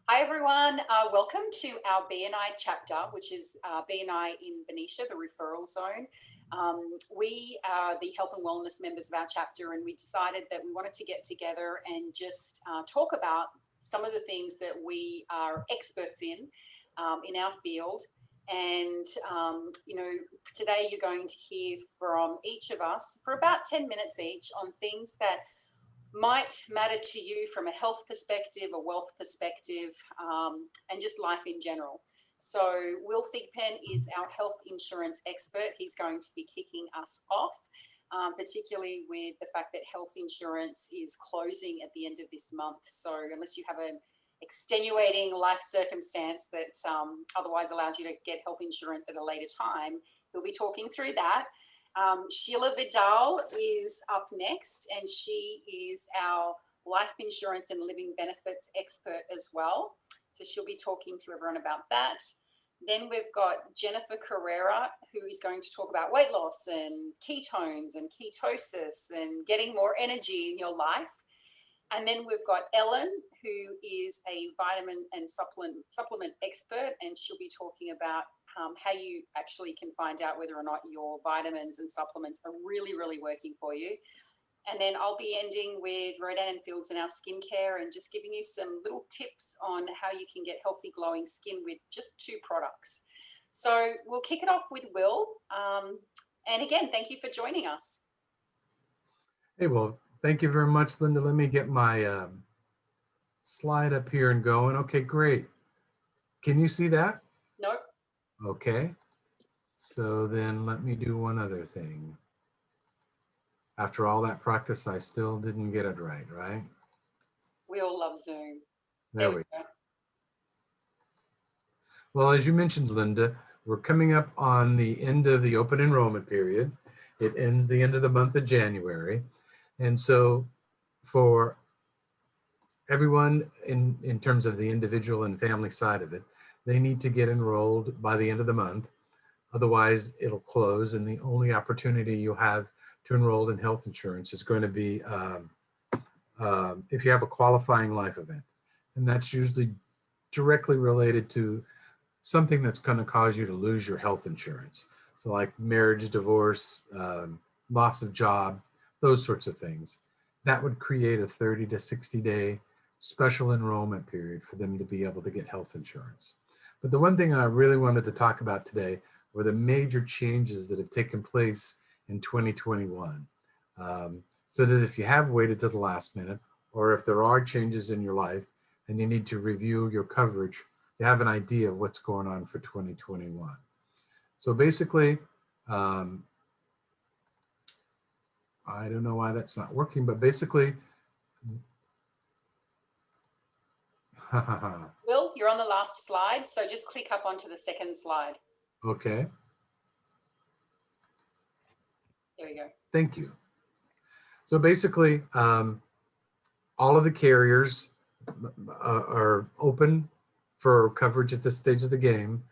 Hi everyone, welcome to our BNI chapter, which is BNI in Benicia, the referral zone. We are the health and wellness members of our chapter, and we decided that we wanted to get together and just talk about some of the things that we are experts in our field. And, today you're going to hear from each of us for about 10 minutes each on things that might matter to you from a health perspective, a wealth perspective, and just life in general. So Wil Thigpen is our health insurance expert. He's going to be kicking us off, particularly with the fact that health insurance is closing at the end of this month. So unless you have an extenuating life circumstance that otherwise allows you to get health insurance at a later time, we'll be talking through that. Sheilla Vidal is up next, and she is our life insurance and living benefits expert as well. So she'll be talking to everyone about that. Then we've got Jennifer Carrera, who is going to talk about weight loss and ketones and ketosis and getting more energy in your life. And then we've got Ellen, who is a vitamin and supplement expert, and she'll be talking about how you actually can find out whether or not your vitamins and supplements are really, really working for you. And then I'll be ending with Rodan and Fields and our skincare and just giving you some little tips on how you can get healthy, glowing skin with just 2 products. So we'll kick it off with Wil. And again, thank you for joining us. Hey, well, thank you very much, Linda. Let me get my slide up here and going. Okay, great. Can you see that? Nope. Okay. So then let me do one other thing. After all that practice, I still didn't get it right? We all love Zoom. There we go. Well, as you mentioned, Linda, we're coming up on the end of the open enrollment period. It ends the end of the month of January. And so for everyone in terms of the individual and family side of it, they need to get enrolled by the end of the month. Otherwise, it'll close, and the only opportunity you'll have to enroll in health insurance is going to be if you have a qualifying life event. And that's usually directly related to something that's going to cause you to lose your health insurance. So like marriage, divorce, loss of job, those sorts of things. That would create a 30 to 60 day special enrollment period for them to be able to get health insurance. But the one thing I really wanted to talk about today were the major changes that have taken place in 2021. So that if you have waited to the last minute, or if there are changes in your life and you need to review your coverage, you have an idea of what's going on for 2021. So basically, I don't know why that's not working, but basically, Wil, you're on the last slide, so just click up onto the second slide. Okay. There we go. Thank you. So basically, all of the carriers are open for coverage at this stage of the game.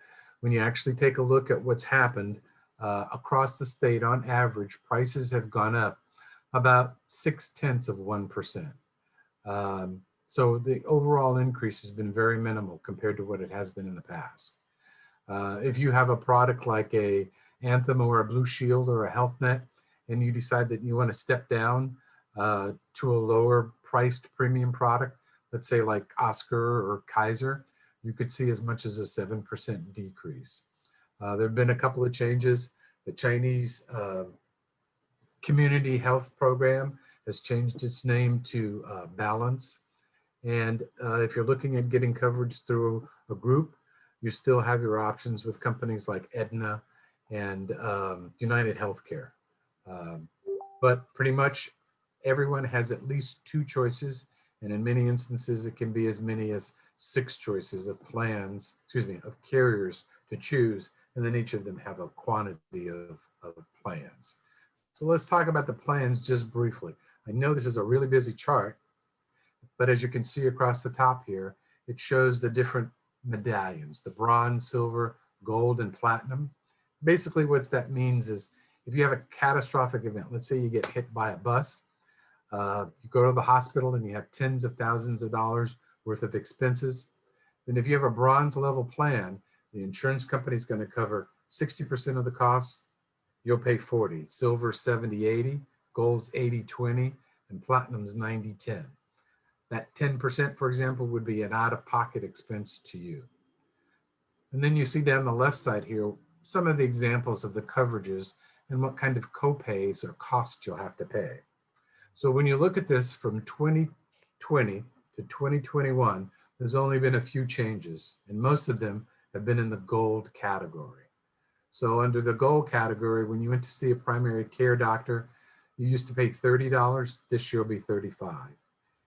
When you actually take a look at what's happened across the state, on average, prices have gone up about 0.6%. So the overall increase has been very minimal compared to what it has been in the past. If you have a product like a Anthem or a Blue Shield or a Health Net, and you decide that you want to step down to a lower priced premium product, let's say like Oscar or Kaiser, you could see as much as a 7% decrease. There have been a couple of changes. The Chinese Community Health Program has changed its name to Balance. And if you're looking at getting coverage through a group, you still have your options with companies like Aetna and United Healthcare. But pretty much everyone has at least 2 choices, and in many instances, it can be as many as 6 choices of of carriers to choose, and then each of them have a quantity of plans. So let's talk about the plans just briefly. I know this is a really busy chart, but as you can see across the top here, it shows the different medallions, the bronze, silver, gold, and platinum. Basically what that means is if you have a catastrophic event, let's say you get hit by a bus, you go to the hospital and you have tens of thousands of dollars worth of expenses, Then if you have a bronze level plan, the insurance company is going to cover 60% of the costs. You'll pay 40, silver 70, 80, gold's 80, 20, and platinum's 90, 10. That 10%, for example, would be an out-of-pocket expense to you. And then you see down the left side here, some of the examples of the coverages and what kind of copays or costs you'll have to pay. So when you look at this from 2020 to 2021, there's only been a few changes, and most of them have been in the gold category. So under the gold category, when you went to see a primary care doctor, you used to pay $30, this year will be $35.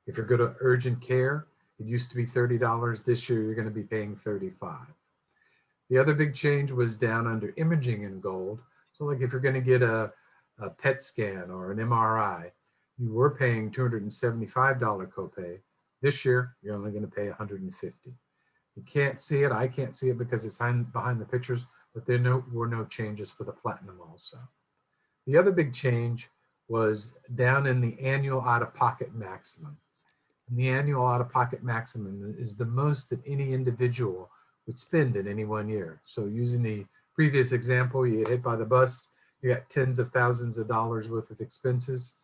If you're going to urgent care, it used to be $30, this year you're going to be paying $35. The other big change was down under imaging in gold. So like if you're going to get a PET scan or an MRI, you were paying $275 copay. This year, you're only going to pay $150. You can't see it. I can't see it because it's behind the pictures, but there were no changes for the platinum also. The other big change was down in the annual out-of-pocket maximum. And the annual out-of-pocket maximum is the most that any individual would spend in any one year. So using the previous example, you get hit by the bus, you got tens of thousands of dollars worth of expenses.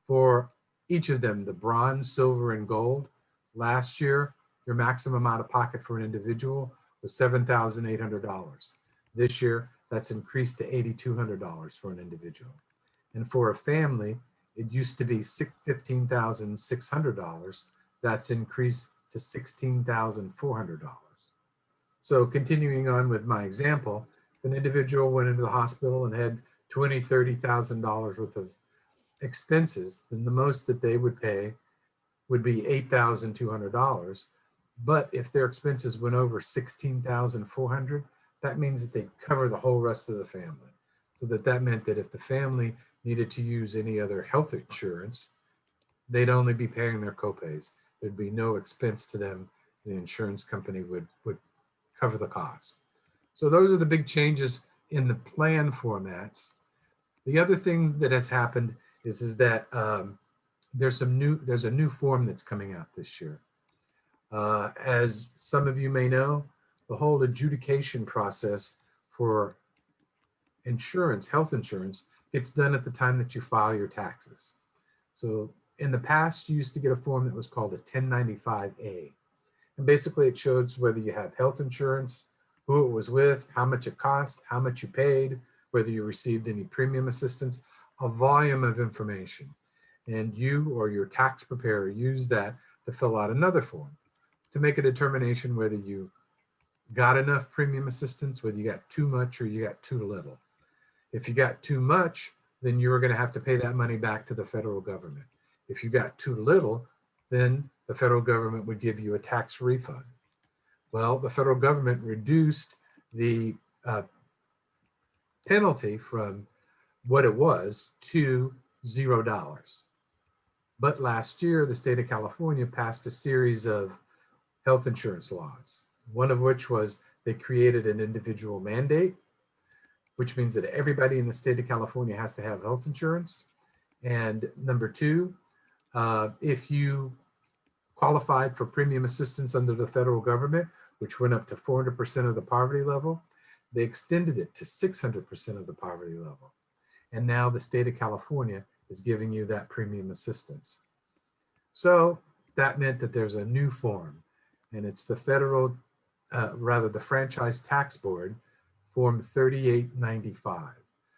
For each of them, the bronze, silver, and gold, last year, your maximum out-of-pocket for an individual was $7,800. This year, that's increased to $8,200 for an individual. And for a family, it used to be $15,600. That's increased to $16,400. So continuing on with my example, if an individual went into the hospital and had $20,000, $30,000 worth of expenses, then the most that they would pay would be $8,200. But if their expenses went over $16,400, that means that they cover the whole rest of the family. So that meant that if the family needed to use any other health insurance, they'd only be paying their copays. There'd be no expense to them. The insurance company would cover the cost. So those are the big changes in the plan formats. The other thing that has happened is that there's a new form that's coming out this year. As some of you may know, the whole adjudication process for insurance, health insurance, gets done at the time that you file your taxes. So in the past, you used to get a form that was called a 1095A. And basically it shows whether you have health insurance, who it was with, how much it cost, how much you paid, whether you received any premium assistance, a volume of information. And you or your tax preparer use that to fill out another form to make a determination whether you got enough premium assistance, whether you got too much or you got too little. If you got too much, then you were going to have to pay that money back to the federal government. If you got too little, then the federal government would give you a tax refund. Well, the federal government reduced the penalty from what it was to $0. But last year, the state of California passed a series of health insurance laws, one of which was they created an individual mandate, which means that everybody in the state of California has to have health insurance. And number two, if you qualified for premium assistance under the federal government, which went up to 400% of the poverty level, they extended it to 600% of the poverty level. And now the state of California is giving you that premium assistance. So that meant that there's a new form, and it's the federal, the Franchise Tax Board, Form 3895.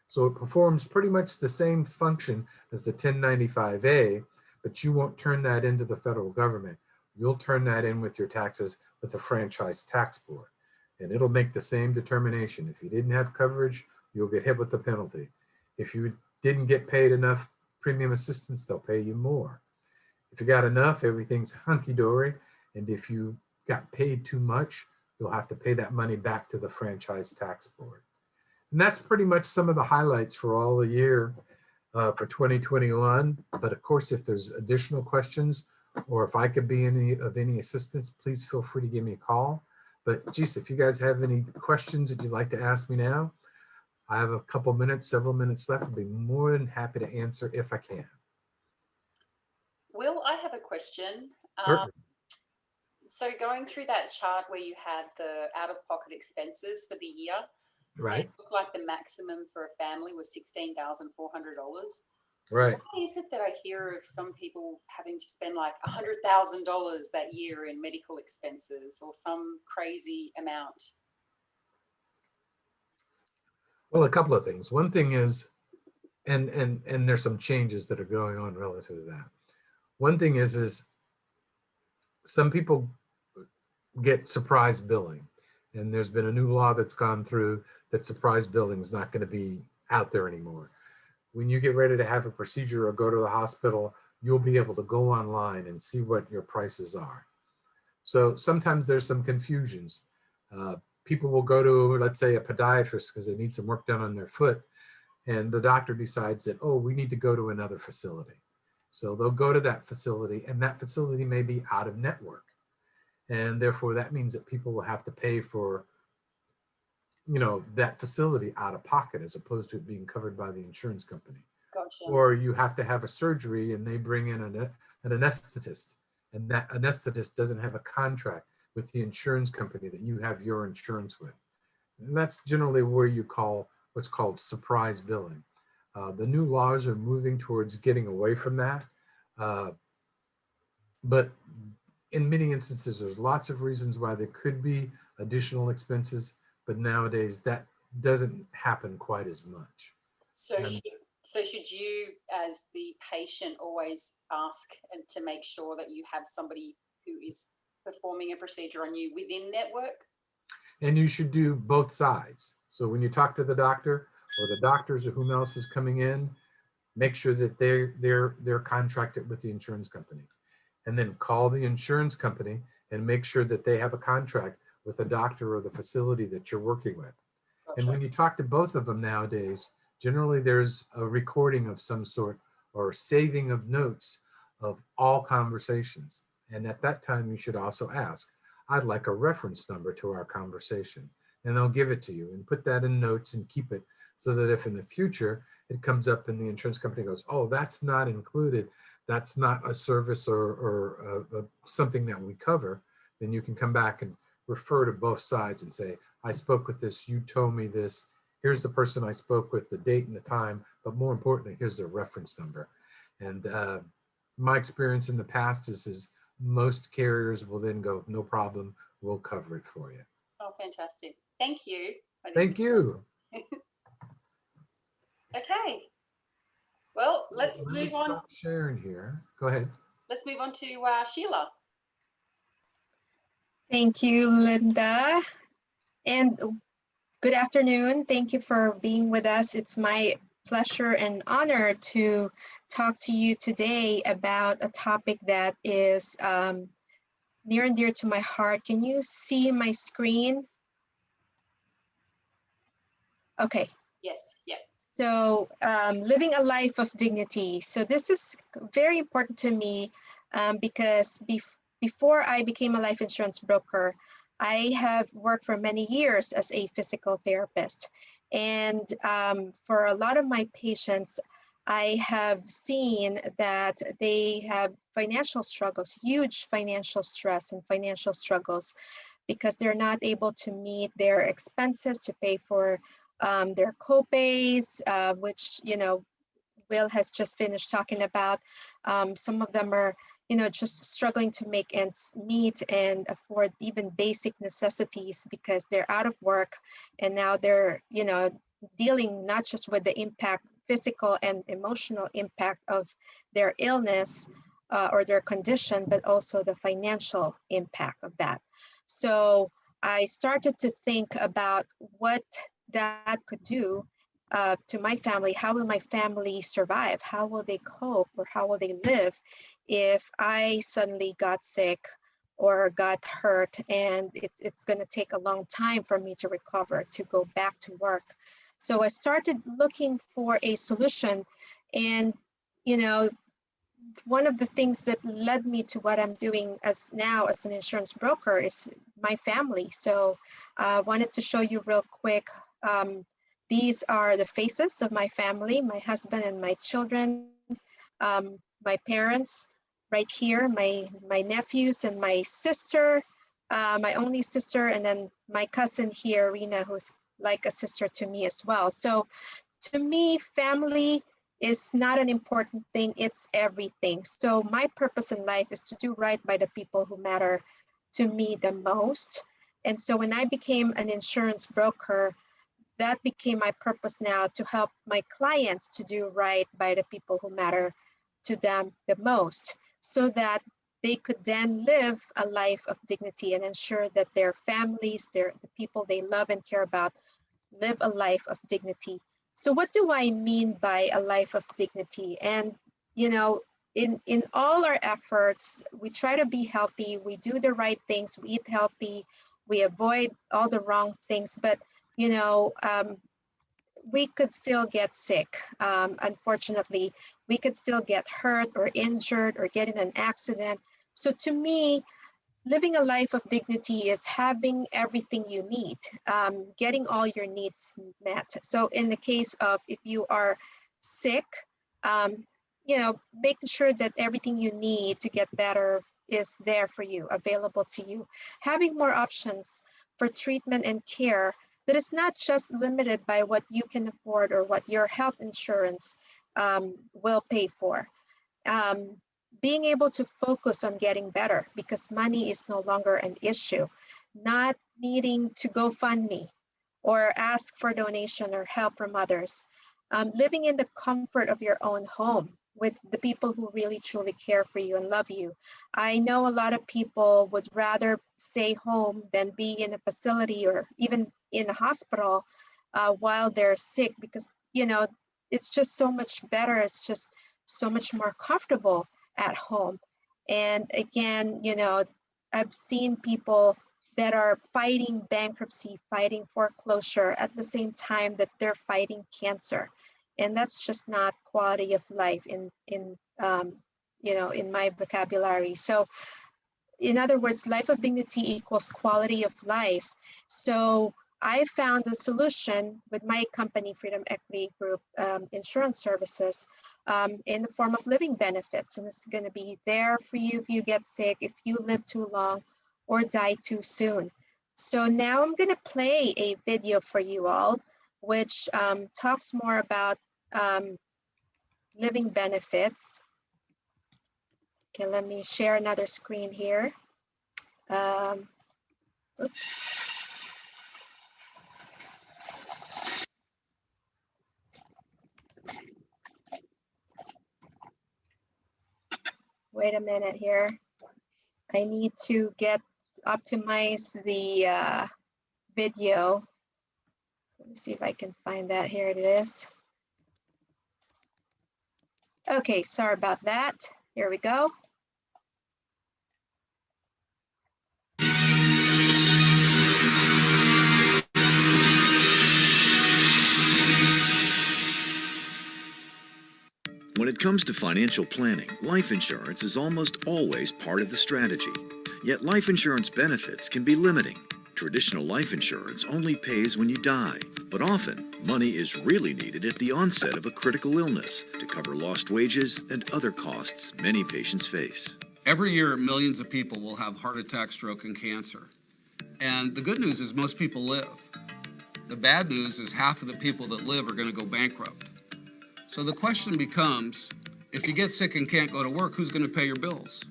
So it performs pretty much the same function as the 1095A, but you won't turn that into the federal government. You'll turn that in with your taxes with the Franchise Tax Board, and it'll make the same determination. If you didn't have coverage, you'll get hit with the penalty. If you didn't get paid enough premium assistance, they'll pay you more. If you got enough, everything's hunky-dory, and if you got paid too much, you'll have to pay that money back to the Franchise Tax Board. And that's pretty much some of the highlights for all the year for 2021. But of course, if there's additional questions or if I could be of any assistance, please feel free to give me a call. But geez, if you guys have any questions that you'd like to ask me now, I have a couple minutes, several minutes left. I'll be more than happy to answer if I can. Will, I have a question. Certainly. So going through that chart where you had the out-of-pocket expenses for the year, and Right. it looked like the maximum for a family was $16,400. Right. Why is it that I hear of some people having to spend like $100,000 that year in medical expenses or some crazy amount? Well, a couple of things. One thing is, and there's some changes that are going on relative to that. One thing is some people get surprise billing, and there's been a new law that's gone through that surprise billing is not going to be out there anymore. When you get ready to have a procedure or go to the hospital, you'll be able to go online and see what your prices are. So sometimes there's some confusions. People will go to, let's say, a podiatrist because they need some work done on their foot, and the doctor decides that, oh, we need to go to another facility. So they'll go to that facility, and that facility may be out of network. And therefore, that means that people will have to pay for, that facility out of pocket as opposed to it being covered by the insurance company. Gotcha. Or you have to have a surgery and they bring in an anesthetist, and that anesthetist doesn't have a contract with the insurance company that you have your insurance with. And that's generally where you call what's called surprise billing. The new laws are moving towards getting away from that. But in many instances, there's lots of reasons why there could be additional expenses, but nowadays that doesn't happen quite as much. So And should you, as the patient, always ask and to make sure that you have somebody who is performing a procedure on you within network? And you should do both sides. So when you talk to the doctor or the doctors or whom else is coming in, make sure that they're contracted with the insurance company. And then call the insurance company and make sure that they have a contract with the doctor or the facility that you're working with. Gotcha. And when you talk to both of them nowadays, generally there's a recording of some sort or saving of notes of all conversations. And at that time, you should also ask, I'd like a reference number to our conversation. And they'll give it to you and put that in notes and keep it so that if in the future it comes up and the insurance company goes, oh, that's not included, that's not a service or something that we cover, then you can come back and refer to both sides and say, I spoke with this, you told me this, here's the person I spoke with, the date and the time, but more importantly, here's their reference number. And my experience in the past is most carriers will then go, no problem, we'll cover it for you. Oh, fantastic. Thank you. Thank you. Okay. Well, let's Let me move on. stop sharing here. Go ahead. Let's move on to Sheilla. Thank you, Linda. And good afternoon. Thank you for being with us. It's my pleasure and honor to talk to you today about a topic that is near and dear to my heart. Can you see my screen? Okay. Yes. Yeah. So living a life of dignity. So this is very important to me because before I became a life insurance broker, I have worked for many years as a physical therapist. And for a lot of my patients, I have seen that they have financial struggles, huge financial stress and financial struggles, because they're not able to meet their expenses to pay for their co-pays, which, Wil has just finished talking about. Some of them are, just struggling to make ends meet and afford even basic necessities because they're out of work. And now they're, dealing not just with the impact, physical and emotional impact of their illness or their condition, but also the financial impact of that. So I started to think about what that could do to my family. How will my family survive? How will they cope, or how will they live if I suddenly got sick or got hurt, and it's going to take a long time for me to recover, to go back to work? So I started looking for a solution. And, one of the things that led me to what I'm doing now as an insurance broker is my family. So I wanted to show you real quick. These are the faces of my family, my husband and my children, my parents, right here, my nephews and my sister, my only sister, and then my cousin here, Rena, who's like a sister to me as well. So to me, family is not an important thing, it's everything. So my purpose in life is to do right by the people who matter to me the most. And so when I became an insurance broker, that became my purpose now, to help my clients to do right by the people who matter to them the most, so that they could then live a life of dignity and ensure that their families, the people they love and care about, live a life of dignity. So what do I mean by a life of dignity? And, you know, in all our efforts, we try to be healthy, we do the right things, we eat healthy, we avoid all the wrong things, but, you know, we could still get sick. Unfortunately, we could still get hurt or injured or get in an accident. So to me, living a life of dignity is having everything you need, getting all your needs met. So in the case of if you are sick, you know, making sure that everything you need to get better is there for you, available to you. Having more options for treatment and care that is not just limited by what you can afford or what your health insurance will pay for. Being able to focus on getting better because money is no longer an issue, not needing to GoFundMe or ask for donation or help from others, living in the comfort of your own home with the people who really truly care for you and love you. I know a lot of people would rather stay home than be in a facility or even in a hospital while they're sick because, you know, it's just so much better. It's just so much more comfortable at home. And again, you know, I've seen people that are fighting bankruptcy, fighting foreclosure at the same time that they're fighting cancer. And that's just not quality of life in you know, in my vocabulary. So in other words, life of dignity equals quality of life. So I found a solution with my company, Freedom Equity Group Insurance Services, in the form of living benefits. And it's going to be there for you if you get sick, if you live too long or die too soon. So now I'm going to play a video for you all, which talks more about living benefits. Okay, let me share another screen here. Oops. Wait a minute here. I need to optimize the video. Let me see if I can find that. Here it is. Okay, sorry about that. Here we go. When it comes to financial planning, life insurance is almost always part of the strategy. Yet life insurance benefits can be limiting. Traditional life insurance only pays when you die, but often money is really needed at the onset of a critical illness to cover lost wages and other costs many patients face. Every year, millions of people will have heart attack, stroke, and cancer. And the good news is most people live. The bad news is half of the people that live are going to go bankrupt. So the question becomes, if you get sick and can't go to work, who's going to pay your bills?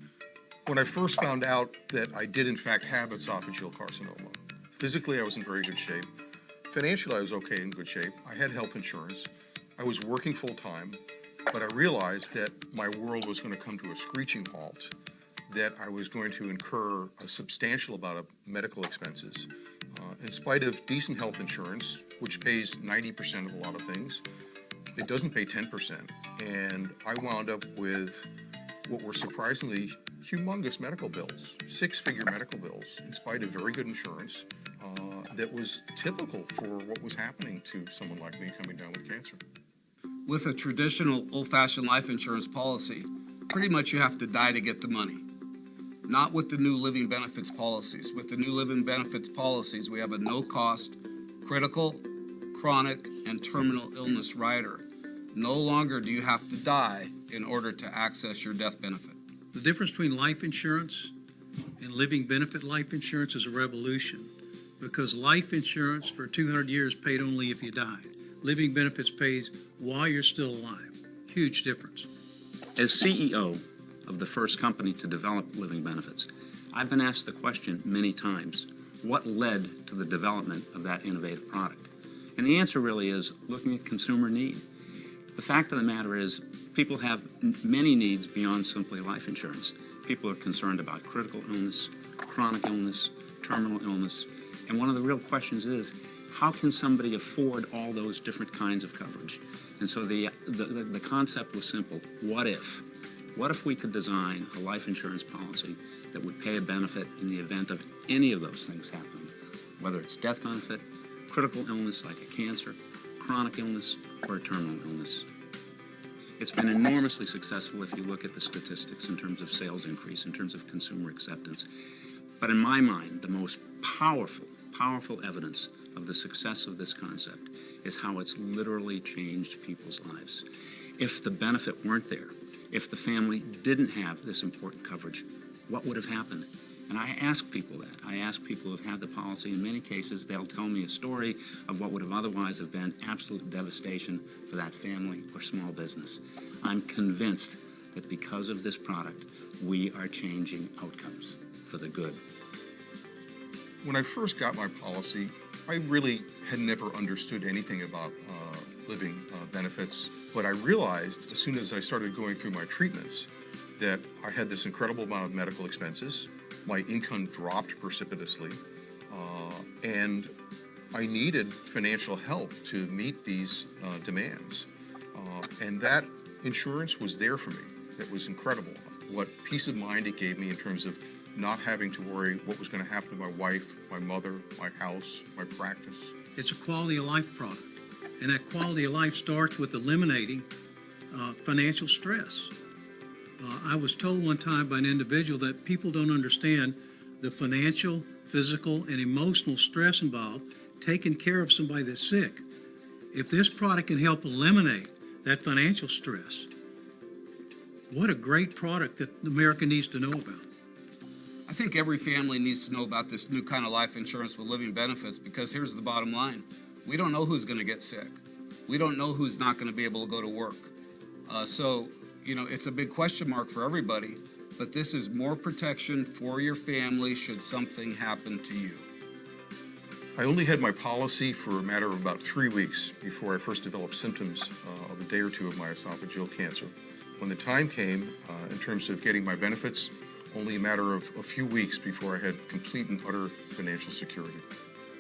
When I first found out that I did in fact have esophageal carcinoma, physically I was in very good shape. Financially I was okay, in good shape. I had health insurance. I was working full time, but I realized that my world was going to come to a screeching halt, that I was going to incur a substantial amount of medical expenses. In spite of decent health insurance, which pays 90% of a lot of things, it doesn't pay 10%. And I wound up with what were surprisingly humongous medical bills, six-figure medical bills, in spite of very good insurance, that was typical for what was happening to someone like me coming down with cancer. With a traditional old-fashioned life insurance policy, pretty much you have to die to get the money. Not with the new living benefits policies. With the new living benefits policies, we have a no-cost, critical, chronic, and terminal illness rider. No longer do you have to die in order to access your death benefit. The difference between life insurance and living benefit life insurance is a revolution, because life insurance for 200 years paid only if you died. Living benefits pays while you're still alive. Huge difference. As CEO of the first company to develop living benefits, I've been asked the question many times, what led to the development of that innovative product? And the answer really is looking at consumer need. The fact of the matter is, people have many needs beyond simply life insurance. People are concerned about critical illness, chronic illness, terminal illness, and one of the real questions is, how can somebody afford all those different kinds of coverage? And so the concept was simple. What if? What if we could design a life insurance policy that would pay a benefit in the event of any of those things happening, whether it's death benefit, critical illness like a cancer, chronic illness, or a terminal illness? It's been enormously successful if you look at the statistics in terms of sales increase, in terms of consumer acceptance. But in my mind, the most powerful evidence of the success of this concept is how it's literally changed people's lives. If the benefit weren't there, if the family didn't have this important coverage, what would have happened? And I ask people that. I ask people who've had the policy. In many cases, they'll tell me a story of what would have otherwise have been absolute devastation for that family or small business. I'm convinced that because of this product, we are changing outcomes for the good. When I first got my policy, I really had never understood anything about living benefits, but I realized as soon as I started going through my treatments that I had this incredible amount of medical expenses. My income dropped precipitously, and I needed financial help to meet these demands. And that insurance was there for me. It was incredible. What peace of mind it gave me in terms of not having to worry what was going to happen to my wife, my mother, my house, my practice. It's a quality of life product, and that quality of life starts with eliminating financial stress. I was told one time by an individual that people don't understand the financial, physical, and emotional stress involved taking care of somebody that's sick. If this product can help eliminate that financial stress, what a great product that America needs to know about. I think every family needs to know about this new kind of life insurance with living benefits, because here's the bottom line. We don't know who's going to get sick. We don't know who's not going to be able to go to work. So, you know, it's a big question mark for everybody, but this is more protection for your family should something happen to you. I only had my policy for a matter of about 3 weeks before I first developed symptoms of a day or two of my esophageal cancer. When the time came, in terms of getting my benefits, only a matter of a few weeks before I had complete and utter financial security.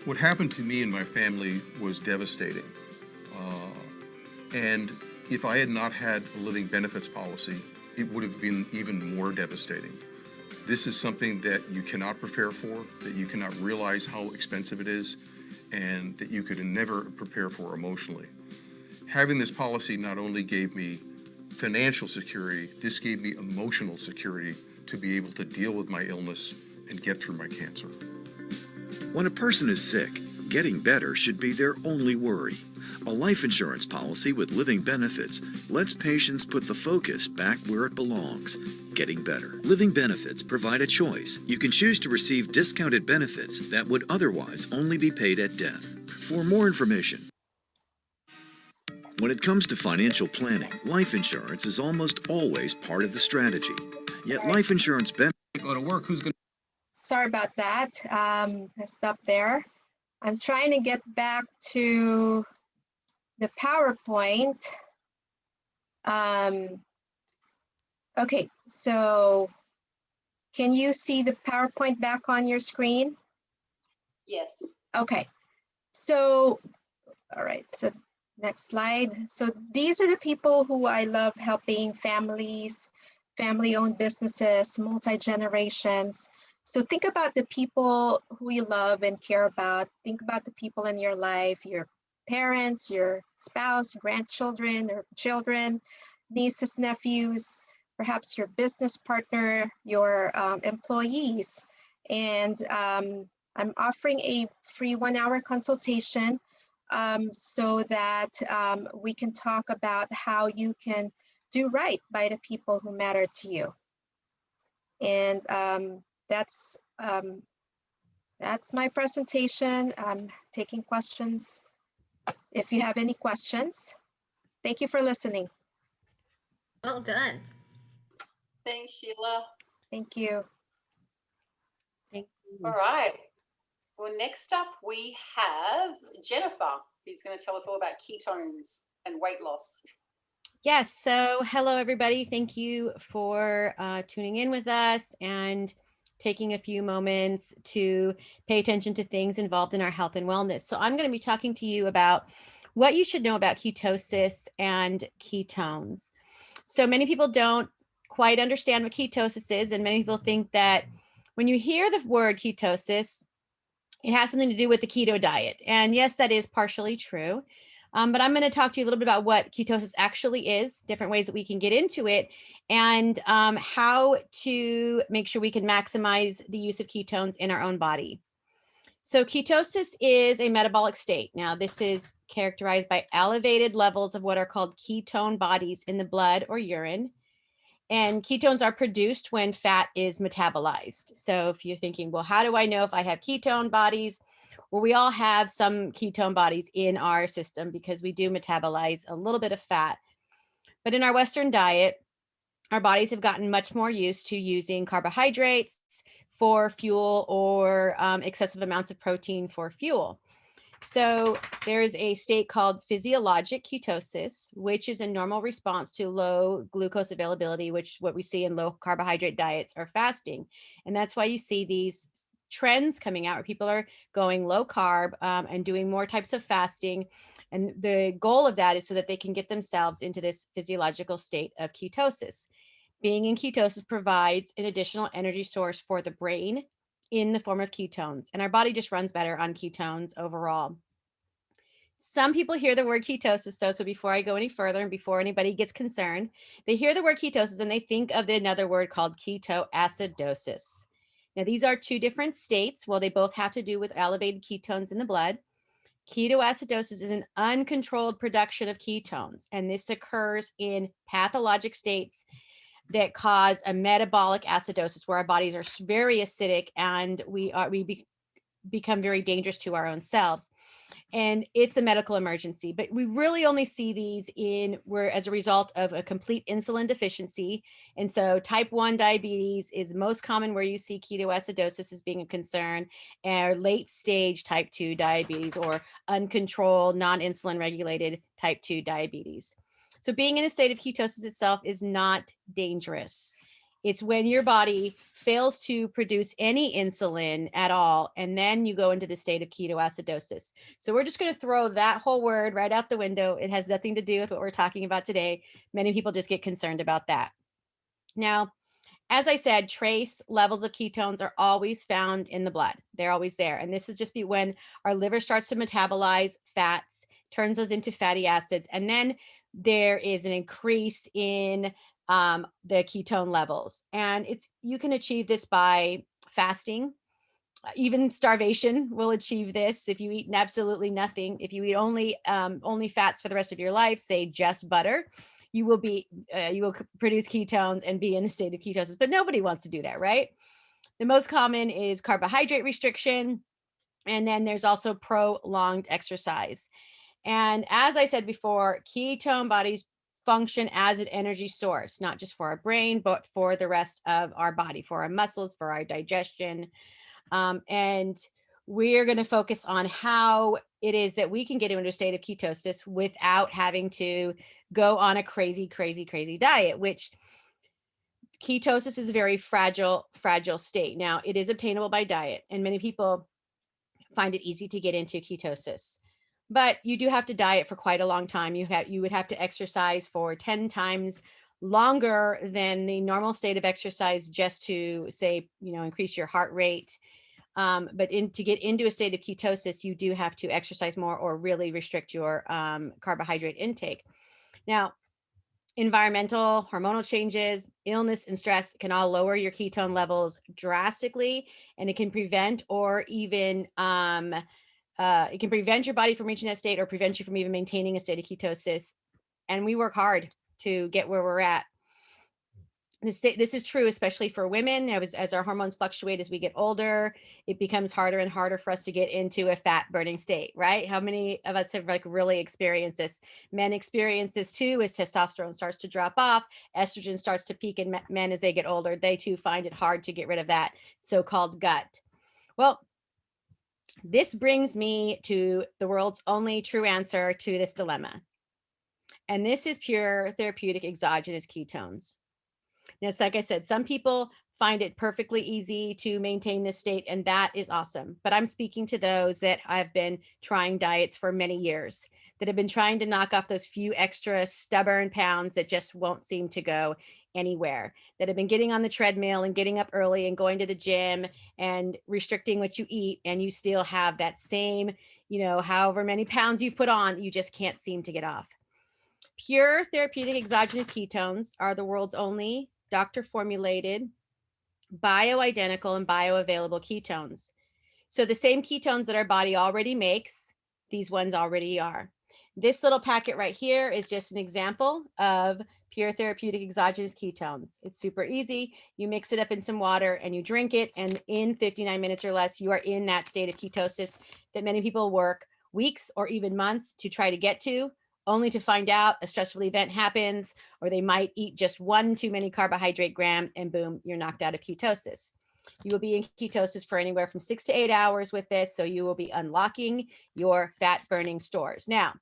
What happened to me and my family was devastating. And if I had not had a living benefits policy, it would have been even more devastating. This is something that you cannot prepare for, that you cannot realize how expensive it is, and that you could never prepare for emotionally. Having this policy not only gave me financial security, this gave me emotional security to be able to deal with my illness and get through my cancer. When a person is sick, getting better should be their only worry. A life insurance policy with living benefits lets patients put the focus back where it belongs, getting better. Living benefits provide a choice. You can choose to receive discounted benefits that would otherwise only be paid at death. For more information, when it comes to financial planning, life insurance is almost always part of the strategy. Yet life insurance benefits Go to work, who's going to... Sorry about that. I stopped there. I'm trying to get back to the PowerPoint. Okay, so can you see the PowerPoint back on your screen? Yes. Okay, so, all right, so next slide. So these are the people who I love helping: families, family-owned businesses, multi-generations. So think about the people who you love and care about. Think about the people in your life, your parents, your spouse, grandchildren, or children, nieces, nephews, perhaps your business partner, your employees. And I'm offering a free 1-hour consultation so that we can talk about how you can do right by the people who matter to you. And that's my presentation. I'm taking questions if you have any questions. Thank you for listening. Well done. Thanks, Sheila. Thank you. Thank you. All right. Well, next up we have Jennifer, who's going to tell us all about ketones and weight loss. Yes. So hello, everybody. Thank you for tuning in with us and taking a few moments to pay attention to things involved in our health and wellness. So I'm going to be talking to you about what you should know about ketosis and ketones. So many people don't quite understand what ketosis is, and many people think that when you hear the word ketosis, it has something to do with the keto diet. And yes, that is partially true. But I'm going to talk to you a little bit about what ketosis actually is, different ways that we can get into it, and how to make sure we can maximize the use of ketones in our own body. So ketosis is a metabolic state. Now, this is characterized by elevated levels of what are called ketone bodies in the blood or urine. And ketones are produced when fat is metabolized. So if you're thinking, well, how do I know if I have ketone bodies? Well, we all have some ketone bodies in our system because we do metabolize a little bit of fat. But in our Western diet, our bodies have gotten much more used to using carbohydrates for fuel or excessive amounts of protein for fuel. So there's a state called physiologic ketosis, which is a normal response to low glucose availability, which what we see in low carbohydrate diets or fasting. And that's why you see these trends coming out where people are going low carb and doing more types of fasting. And the goal of that is so that they can get themselves into this physiological state of ketosis. Being in ketosis provides an additional energy source for the brain in the form of ketones. And our body just runs better on ketones overall. Some people hear the word ketosis, though. So before I go any further and before anybody gets concerned, they hear the word ketosis and they think of another word called ketoacidosis. Now, these are two different states. Well, they both have to do with elevated ketones in the blood. Ketoacidosis is an uncontrolled production of ketones, and this occurs in pathologic states that cause a metabolic acidosis, where our bodies are very acidic and we become very dangerous to our own selves. And it's a medical emergency, but we really only see these as a result of a complete insulin deficiency. And so type 1 diabetes is most common where you see ketoacidosis as being a concern, and late stage type 2 diabetes or uncontrolled, non-insulin regulated type 2 diabetes. So being in a state of ketosis itself is not dangerous. It's when your body fails to produce any insulin at all, and then you go into the state of ketoacidosis. So we're just going to throw that whole word right out the window. It has nothing to do with what we're talking about today. Many people just get concerned about that. Now, as I said, trace levels of ketones are always found in the blood. They're always there. And this is just when our liver starts to metabolize fats, turns those into fatty acids, and then there is an increase in the ketone levels. And you can achieve this by fasting. Even starvation will achieve this. If you eat absolutely nothing, if you eat only fats for the rest of your life, say just butter, you will produce ketones and be in a state of ketosis. But nobody wants to do that, right? The most common is carbohydrate restriction, and then there's also prolonged exercise. And as I said before, ketone bodies function as an energy source, not just for our brain, but for the rest of our body, for our muscles, for our digestion. And we're going to focus on how it is that we can get into a state of ketosis without having to go on a crazy diet, which ketosis is a very fragile state. Now, it is obtainable by diet, and many people find it easy to get into ketosis. But you do have to diet for quite a long time. You would have to exercise for 10 times longer than the normal state of exercise just to say, increase your heart rate. But to get into a state of ketosis, you do have to exercise more or really restrict your carbohydrate intake. Now, environmental, hormonal changes, illness, and stress can all lower your ketone levels drastically, and it can prevent or even it can prevent your body from reaching that state or prevent you from even maintaining a state of ketosis. And we work hard to get where we're at. This is true, especially for women. As our hormones fluctuate as we get older, it becomes harder and harder for us to get into a fat burning state, right? How many of us have like really experienced this? Men experience this too as testosterone starts to drop off, estrogen starts to peak in men as they get older. They too find it hard to get rid of that so-called gut. Well, this brings me to the world's only true answer to this dilemma. And this is pure therapeutic exogenous ketones. Now, it's like I said, some people find it perfectly easy to maintain this state, and that is awesome. But I'm speaking to those that have been trying diets for many years, that have been trying to knock off those few extra stubborn pounds that just won't seem to go anywhere, that have been getting on the treadmill and getting up early and going to the gym and restricting what you eat, and you still have that same, however many pounds you've put on, you just can't seem to get off. Pure therapeutic exogenous ketones are the world's only doctor-formulated, bioidentical, and bioavailable ketones. So the same ketones that our body already makes, these ones already are. This little packet right here is just an example of pure therapeutic exogenous ketones. It's super easy. You mix it up in some water and you drink it, and in 59 minutes or less, you are in that state of ketosis that many people work weeks or even months to try to get to, only to find out a stressful event happens, or they might eat just one too many carbohydrate gram, and boom, you're knocked out of ketosis. You will be in ketosis for anywhere from 6 to 8 hours with this, so you will be unlocking your fat burning stores. Now,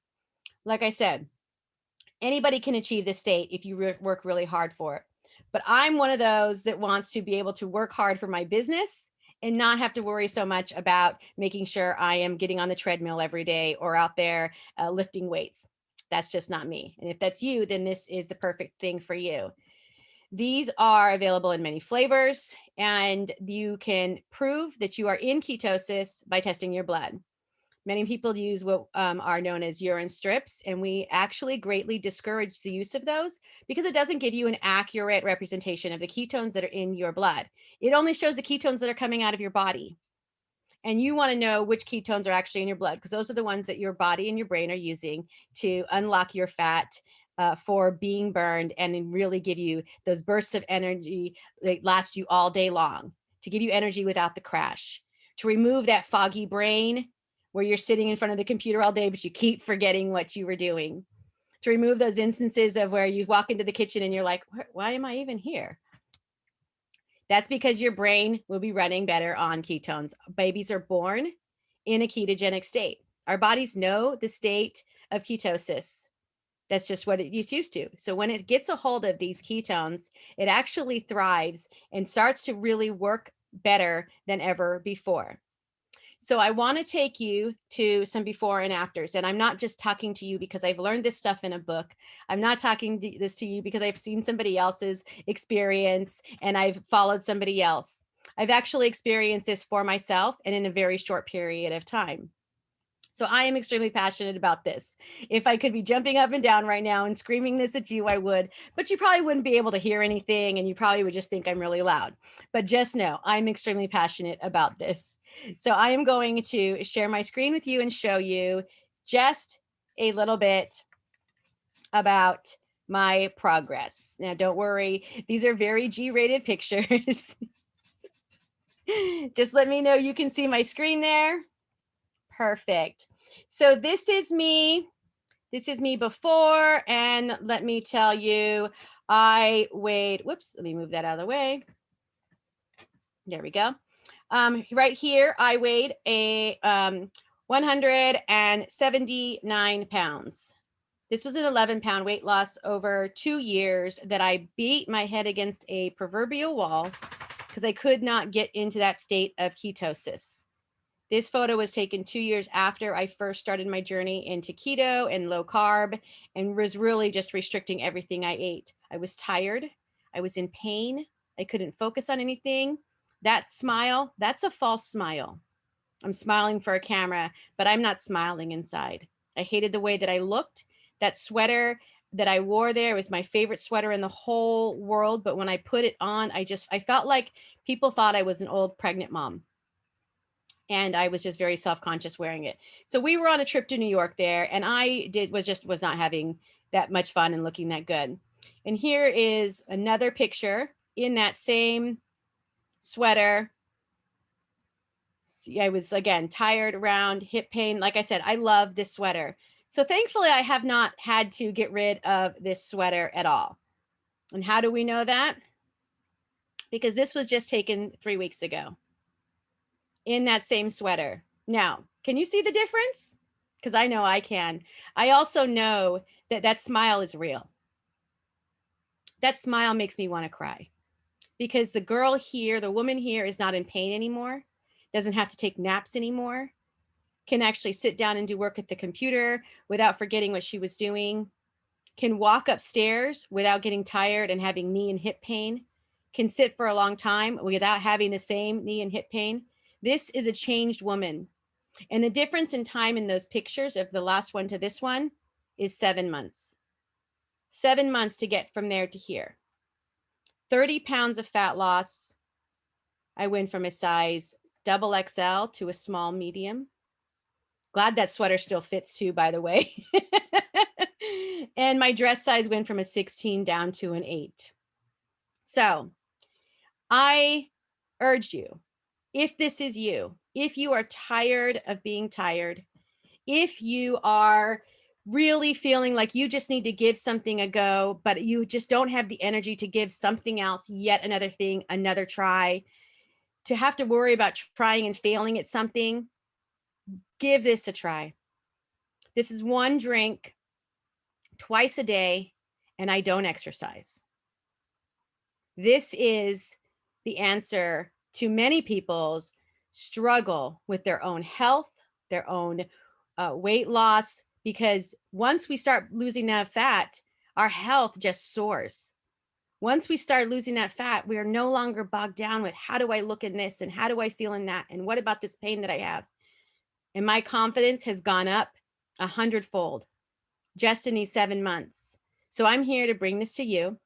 like I said, anybody can achieve this state if you work really hard for it. But I'm one of those that wants to be able to work hard for my business and not have to worry so much about making sure I am getting on the treadmill every day or out there lifting weights. That's just not me. And if that's you, then this is the perfect thing for you. These are available in many flavors, and you can prove that you are in ketosis by testing your blood. Many people use what are known as urine strips, and we actually greatly discourage the use of those because it doesn't give you an accurate representation of the ketones that are in your blood. It only shows the ketones that are coming out of your body. And you want to know which ketones are actually in your blood, because those are the ones that your body and your brain are using to unlock your fat for being burned and really give you those bursts of energy that last you all day long, to give you energy without the crash, to remove that foggy brain where you're sitting in front of the computer all day, but you keep forgetting what you were doing, to remove those instances of where you walk into the kitchen and you're like, why am I even here? That's because your brain will be running better on ketones. Babies are born in a ketogenic state. Our bodies know the state of ketosis. That's just what it's used to. So when it gets a hold of these ketones, it actually thrives and starts to really work better than ever before. So I want to take you to some before and afters. And I'm not just talking to you because I've learned this stuff in a book. I'm not talking this to you because I've seen somebody else's experience and I've followed somebody else. I've actually experienced this for myself and in a very short period of time. So I am extremely passionate about this. If I could be jumping up and down right now and screaming this at you, I would, but you probably wouldn't be able to hear anything and you probably would just think I'm really loud. But just know I'm extremely passionate about this. So I am going to share my screen with you and show you just a little bit about my progress. Now, don't worry, these are very G-rated pictures. Just let me know you can see my screen there. Perfect. So this is me. This is me before, and let me tell you, I weighed, whoops, let me move that out of the way. There we go. Right here, I weighed a 179 pounds. This was an 11-pound weight loss over 2 years that I beat my head against a proverbial wall because I could not get into that state of ketosis. This photo was taken 2 years after I first started my journey into keto and low carb and was really just restricting everything I ate. I was tired. I was in pain. I couldn't focus on anything. That smile, that's a false smile. I'm smiling for a camera, but I'm not smiling inside. I hated the way that I looked. That sweater that I wore there was my favorite sweater in the whole world. But when I put it on, I felt like people thought I was an old pregnant mom. And I was just very self-conscious wearing it. So we were on a trip to New York there, and I was not having that much fun and looking that good. And here is another picture in that same sweater. See, I was, again, tired around hip pain. Like I said, I love this sweater. So thankfully, I have not had to get rid of this sweater at all. And how do we know that? Because this was just taken 3 weeks ago in that same sweater. Now, can you see the difference? Because I know I can. I also know that that smile is real. That smile makes me want to cry because the girl here, the woman here is not in pain anymore, doesn't have to take naps anymore, can actually sit down and do work at the computer without forgetting what she was doing, can walk upstairs without getting tired and having knee and hip pain, can sit for a long time without having the same knee and hip pain. This is a changed woman. And the difference in time in those pictures of the last one to this one is 7 months. 7 months to get from there to here. 30 pounds of fat loss. I went from a size double XL to a small medium. Glad that sweater still fits too, by the way. And my dress size went from a 16 down to an 8. So I urge you, if this is you, if you are tired of being tired, if you are really feeling like you just need to give something a go, but you just don't have the energy to give something else, yet another thing, another try, to have to worry about trying and failing at something, give this a try. This is one drink twice a day, and I don't exercise. This is the answer to many people's struggle with their own health, their own weight loss, because once we start losing that fat, our health just soars. Once we start losing that fat, we are no longer bogged down with how do I look in this and how do I feel in that and what about this pain that I have? And my confidence has gone up 100-fold just in these 7 months. So I'm here to bring this to you.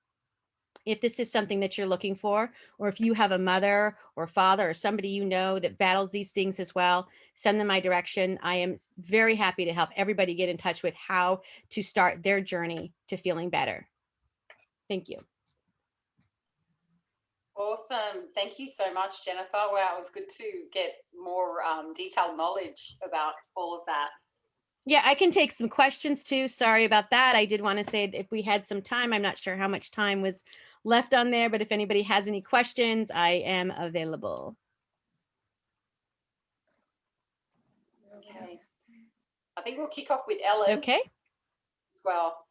If this is something that you're looking for, or if you have a mother or father or somebody you know that battles these things as well, send them my direction. I am very happy to help everybody get in touch with how to start their journey to feeling better. Thank you. Awesome. Thank you so much, Jennifer. Wow, it was good to get more detailed knowledge about all of that. Yeah, I can take some questions too. Sorry about that. I did want to say that if we had some time, I'm not sure how much time was left on there, but if anybody has any questions, I am available. Okay. I think we'll kick off with Ellen. Okay. As well.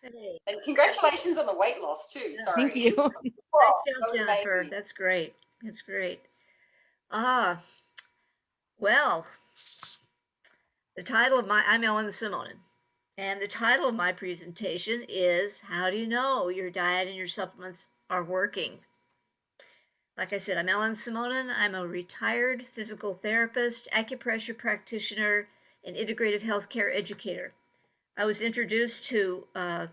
Hey. And congratulations on the weight loss too. Yeah. Sorry. Thank you. Oh, Nice that job, was Jennifer. amazing. That's great. That's great. Well, I'm Ellen Simonin, and the title of my presentation is How Do You Know Your Diet and Your Supplements Are Working? Like I said, I'm Ellen Simonin. I'm a retired physical therapist, acupressure practitioner, and integrative healthcare educator. I was introduced to the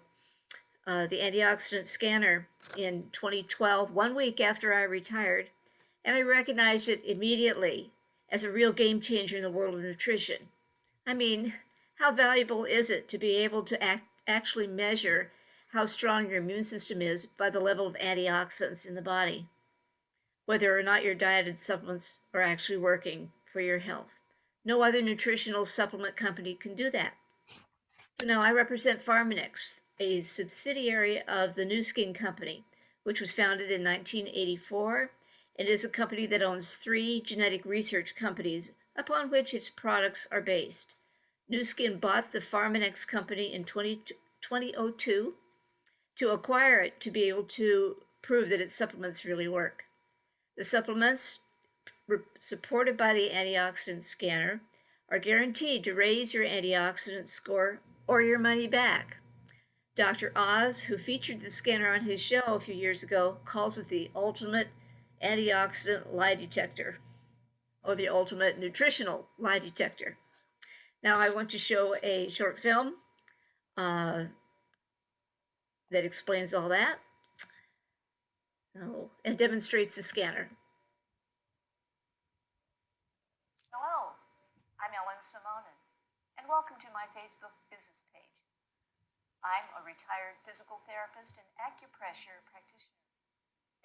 antioxidant scanner in 2012, 1 week after I retired, and I recognized it immediately as a real game changer in the world of nutrition. I mean, how valuable is it to be able to actually measure how strong your immune system is by the level of antioxidants in the body, whether or not your diet and supplements are actually working for your health? No other nutritional supplement company can do that. So now I represent Pharmanex, a subsidiary of the New Skin Company, which was founded in 1984 and is a company that owns 3 genetic research companies upon which its products are based. New Skin bought the Pharmanex company in 2002 to acquire it to be able to prove that its supplements really work. The supplements, supported by the antioxidant scanner, are guaranteed to raise your antioxidant score or your money back. Dr. Oz, who featured the scanner on his show a few years ago, calls it the ultimate antioxidant lie detector, or the ultimate nutritional lie detector. Now I want to show a short film that explains all that and demonstrates the scanner. Hello, I'm Ellen Simonin, and welcome to my Facebook business page. I'm a retired physical therapist and acupressure practitioner.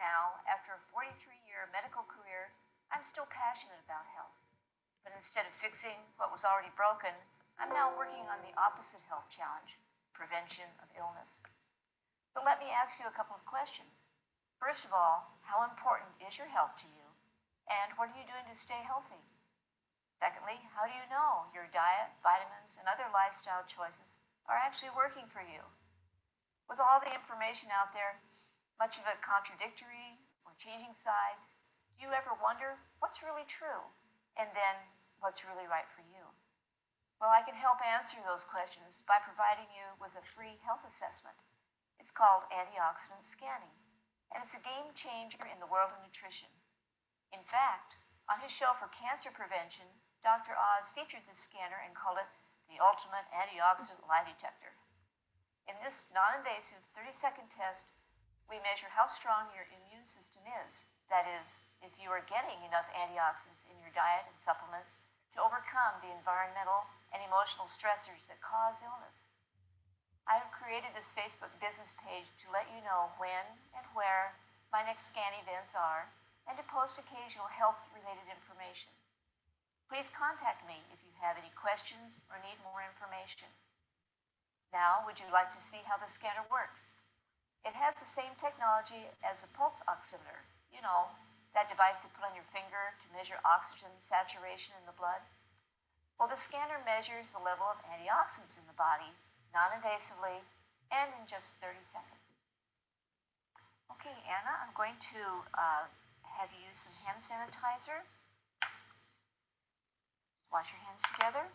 Now, after a 43-year medical career, I'm still passionate about health. But instead of fixing what was already broken, I'm now working on the opposite health challenge, prevention of illness. So let me ask you a couple of questions. First of all, how important is your health to you? And what are you doing to stay healthy? Secondly, how do you know your diet, vitamins, and other lifestyle choices are actually working for you? With all the information out there, much of it contradictory or changing sides, do you ever wonder what's really true? And then what's really right for you? Well, I can help answer those questions by providing you with a free health assessment. It's called antioxidant scanning, and it's a game changer in the world of nutrition. In fact, on his show for cancer prevention, Dr. Oz featured this scanner and called it the ultimate antioxidant lie detector. In this non-invasive 30-second test, we measure how strong your immune system is. That is, if you are getting enough antioxidants in your diet and supplements to overcome the environmental and emotional stressors that cause illness. I have created this Facebook business page to let you know when and where my next scan events are and to post occasional health-related information. Please contact me if you have any questions or need more information. Now, would you like to see how the scanner works? It has the same technology as a pulse oximeter. You know, that device you put on your finger to measure oxygen saturation in the blood. Well, the scanner measures the level of antioxidants in the body non-invasively and in just 30 seconds. Okay, Anna, I'm going to have you use some hand sanitizer. Wash your hands together.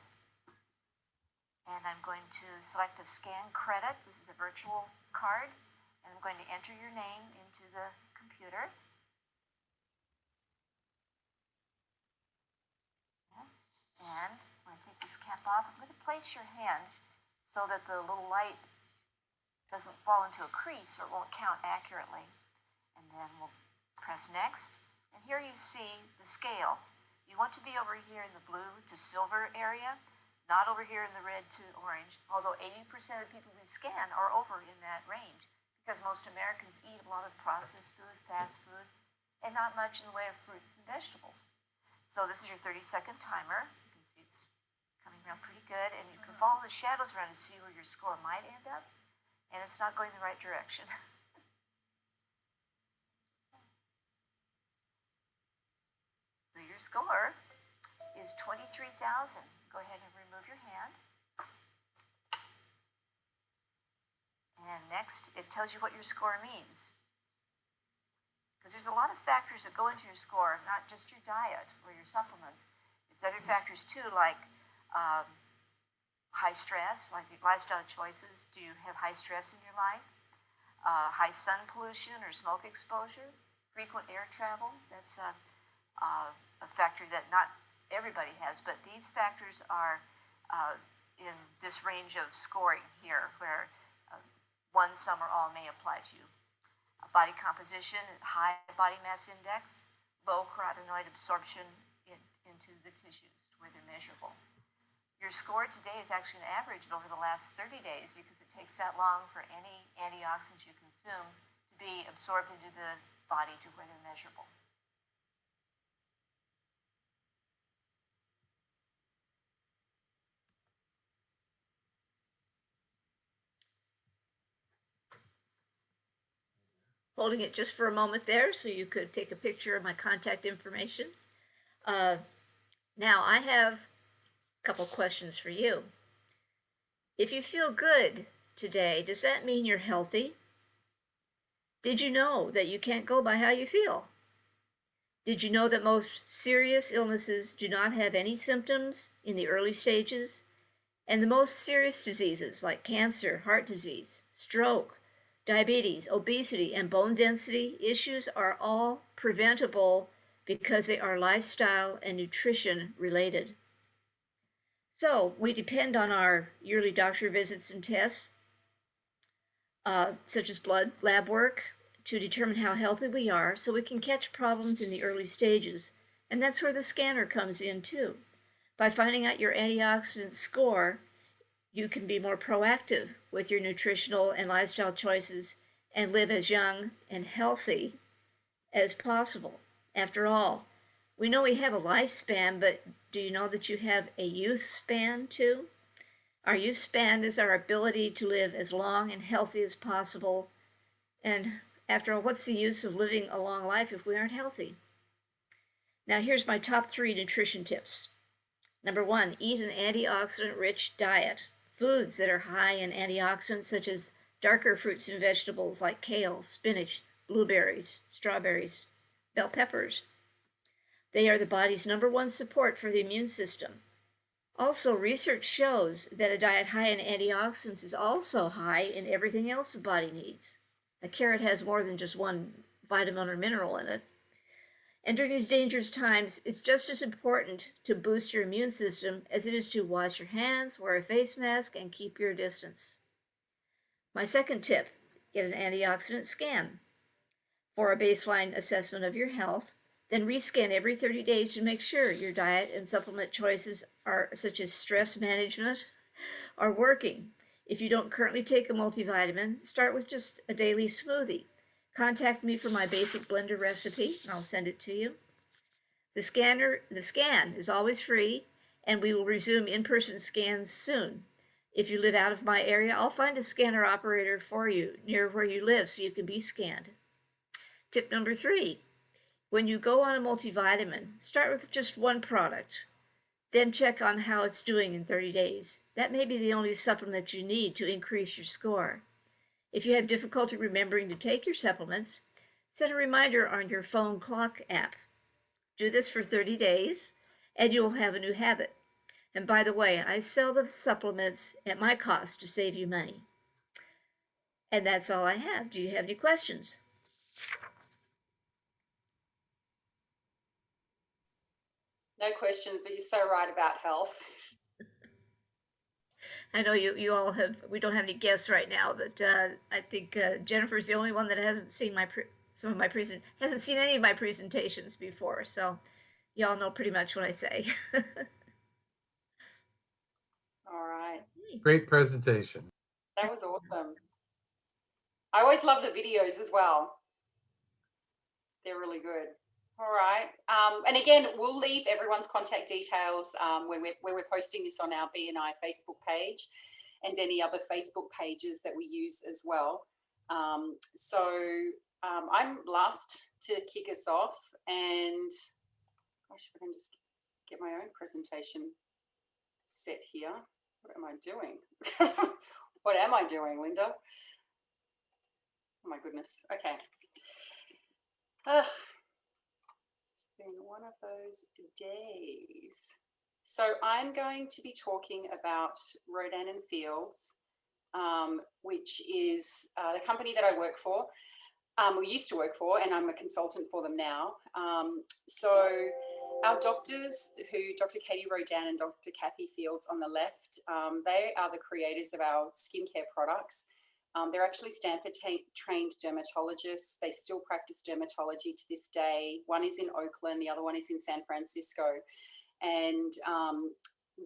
And I'm going to select a scan credit. This is a virtual card. And I'm going to enter your name into the computer. And I'm going to take this cap off. I'm going to place your hand so that the little light doesn't fall into a crease or it won't count accurately. And then we'll press next. And here you see the scale. You want to be over here in the blue to silver area, not over here in the red to orange, although 80% of people we scan are over in that range because most Americans eat a lot of processed food, fast food, and not much in the way of fruits and vegetables. So this is your 30-second timer. You can see it's coming around pretty good, and you can follow the shadows around to see where your score might end up, and it's not going the right direction. So your score is 23,000. Go ahead and remove your hand. And next, it tells you what your score means. Because there's a lot of factors that go into your score, not just your diet or your supplements. It's other factors too, like high stress, like your lifestyle choices. Do you have high stress in your life? High sun pollution or smoke exposure? Frequent air travel? That's a factor that not everybody has, but these factors are in this range of scoring here, where one, some, or all may apply to you. Body composition, high body mass index, low carotenoid absorption into the tissues where they're measurable. Your score today is actually an average over the last 30 days because it takes that long for any antioxidants you consume to be absorbed into the body to where they're measurable. Holding it just for a moment there so you could take a picture of my contact information. Now I have a couple questions for you. If you feel good today, does that mean you're healthy? Did you know that you can't go by how you feel? Did you know that most serious illnesses do not have any symptoms in the early stages? And the most serious diseases like cancer, heart disease, stroke, diabetes, obesity, and bone density issues are all preventable because they are lifestyle and nutrition related. So we depend on our yearly doctor visits and tests, such as blood lab work, to determine how healthy we are so we can catch problems in the early stages. And that's where the scanner comes in too. By finding out your antioxidant score, You can be more proactive with your nutritional and lifestyle choices and live as young and healthy as possible. After all, we know we have a lifespan, but do you know that you have a youth span too? Our youth span is our ability to live as long and healthy as possible. And after all, what's the use of living a long life if we aren't healthy? Now, here's my top 3 nutrition tips. Number 1, eat an antioxidant-rich diet. Foods that are high in antioxidants, such as darker fruits and vegetables like kale, spinach, blueberries, strawberries, bell peppers. They are the body's number 1 support for the immune system. Also, research shows that a diet high in antioxidants is also high in everything else the body needs. A carrot has more than just one vitamin or mineral in it. And during these dangerous times, it's just as important to boost your immune system as it is to wash your hands, wear a face mask, and keep your distance. My second tip, get an antioxidant scan for a baseline assessment of your health. Then rescan every 30 days to make sure your diet and supplement choices are such as stress management are working. If you don't currently take a multivitamin, start with just a daily smoothie. Contact me for my basic blender recipe, and I'll send it to you. The scan is always free, and we will resume in-person scans soon. If you live out of my area, I'll find a scanner operator for you near where you live so you can be scanned. Tip number 3, when you go on a multivitamin, start with just one product. Then check on how it's doing in 30 days. That may be the only supplement you need to increase your score. If you have difficulty remembering to take your supplements, set a reminder on your phone clock app. Do this for 30 days, and you will have a new habit. And by the way, I sell the supplements at my cost to save you money. And that's all I have. Do you have any questions? No questions, but you're so right about health. I know you all have, we don't have any guests right now, but I think Jennifer's the only one that hasn't seen hasn't seen any of my presentations before, so y'all know pretty much what I say. All right. Great presentation. That was awesome. I always love the videos as well. They're really good. All right. And again, we'll leave everyone's contact details when we're posting this on our BNI Facebook page and any other Facebook pages that we use as well. So I'm last to kick us off, and gosh, if I can just get my own presentation set here. What am I doing? What am I doing, Linda? Oh my goodness. Okay. It's been one of those days. So I'm going to be talking about Rodan and Fields, which is the company that I work for, or used to work for, and I'm a consultant for them now. So our doctors, Dr. Katie Rodan and Dr. Kathy Fields on the left, they are the creators of our skincare products. They're actually Stanford-trained dermatologists. They still practice dermatology to this day. One is in Oakland, the other one is in San Francisco. And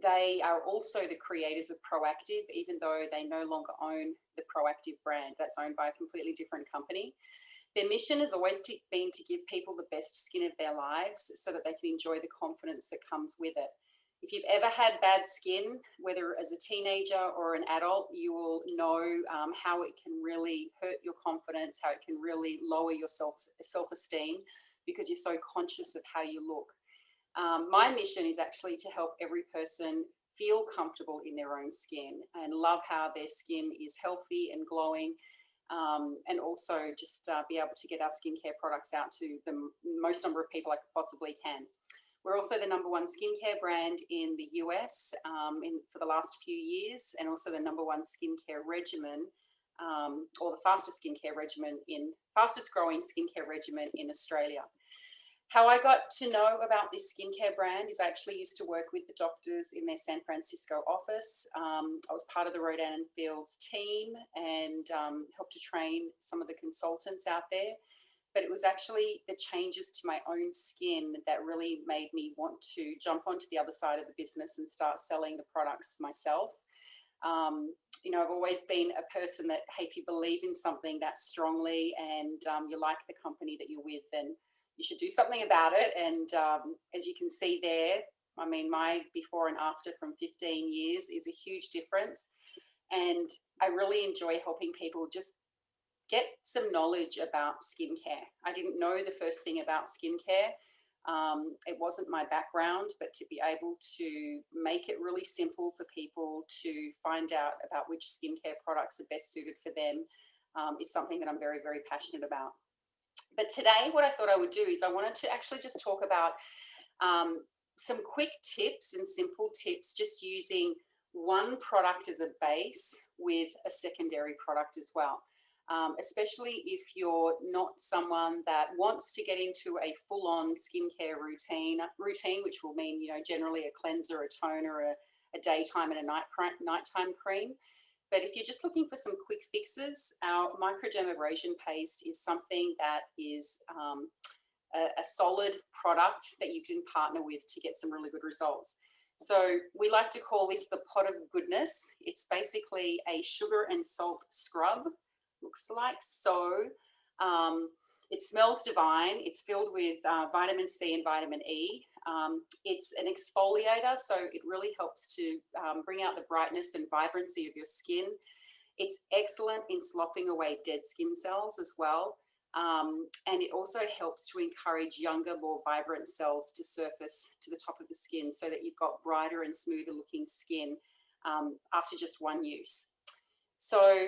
they are also the creators of Proactive, even though they no longer own the Proactive brand. That's owned by a completely different company. Their mission has always been to give people the best skin of their lives so that they can enjoy the confidence that comes with it. If you've ever had bad skin, whether as a teenager or an adult, you will know how it can really hurt your confidence, how it can really lower your self-esteem because you're so conscious of how you look. My mission is actually to help every person feel comfortable in their own skin and love how their skin is healthy and glowing, and also just be able to get our skincare products out to the most number of people I could possibly can. We're also the #1 skincare brand in the US for the last few years, and also the #1 skincare regimen, or the fastest growing skincare regimen in Australia. How I got to know about this skincare brand is I actually used to work with the doctors in their San Francisco office. I was part of the Rodan and Fields team and helped to train some of the consultants out there. But it was actually the changes to my own skin that really made me want to jump onto the other side of the business and start selling the products myself. You know, I've always been a person that, hey, if you believe in something that strongly and you like the company that you're with, then you should do something about it. And as you can see there, I mean, my before and after from 15 years is a huge difference. And I really enjoy helping people just get some knowledge about skincare. I didn't know the first thing about skincare. It wasn't my background, but to be able to make it really simple for people to find out about which skincare products are best suited for them is something that I'm very, very passionate about. But today, what I thought I would do is I wanted to actually just talk about some quick tips and simple tips, just using one product as a base with a secondary product as well. Especially if you're not someone that wants to get into a full-on skincare routine, which will mean, you know, generally a cleanser, a toner, a daytime and a nighttime cream. But if you're just looking for some quick fixes, our microdermabrasion paste is something that is a solid product that you can partner with to get some really good results. So we like to call this the pot of goodness. It's basically a sugar and salt scrub. Looks like so. It smells divine. It's filled with vitamin C and vitamin E. It's an exfoliator, so it really helps to bring out the brightness and vibrancy of your skin. It's excellent in sloughing away dead skin cells as well. And it also helps to encourage younger, more vibrant cells to surface to the top of the skin so that you've got brighter and smoother looking skin after just one use. So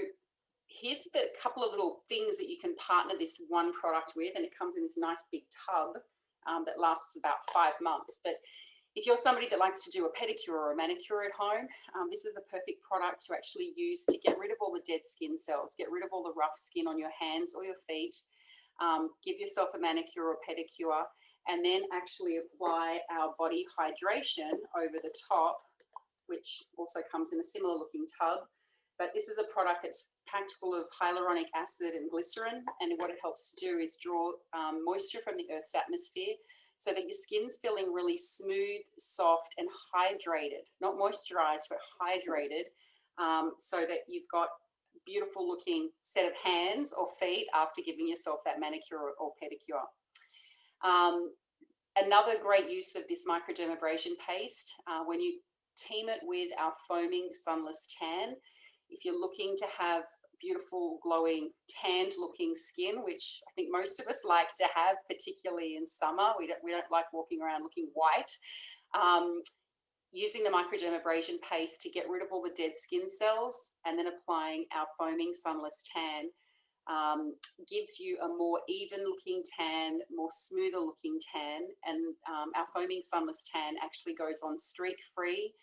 here's the couple of little things that you can partner this one product with, and it comes in this nice big tub that lasts about 5 months. But if you're somebody that likes to do a pedicure or a manicure at home, this is the perfect product to actually use to get rid of all the dead skin cells, get rid of all the rough skin on your hands or your feet, give yourself a manicure or pedicure, and then actually apply our body hydration over the top, which also comes in a similar looking tub. But this is a product that's packed full of hyaluronic acid and glycerin, and what it helps to do is draw moisture from the Earth's atmosphere so that your skin's feeling really smooth, soft, and hydrated. Not moisturized, but hydrated, so that you've got a beautiful looking set of hands or feet after giving yourself that manicure or pedicure. Another great use of this microdermabrasion paste, when you team it with our foaming sunless tan, if you're looking to have beautiful, glowing, tanned looking skin, which I think most of us like to have, particularly in summer, we don't like walking around looking white. Using the microdermabrasion paste to get rid of all the dead skin cells and then applying our foaming sunless tan gives you a more even looking tan, more smoother looking tan, and our foaming sunless tan actually goes on streak free.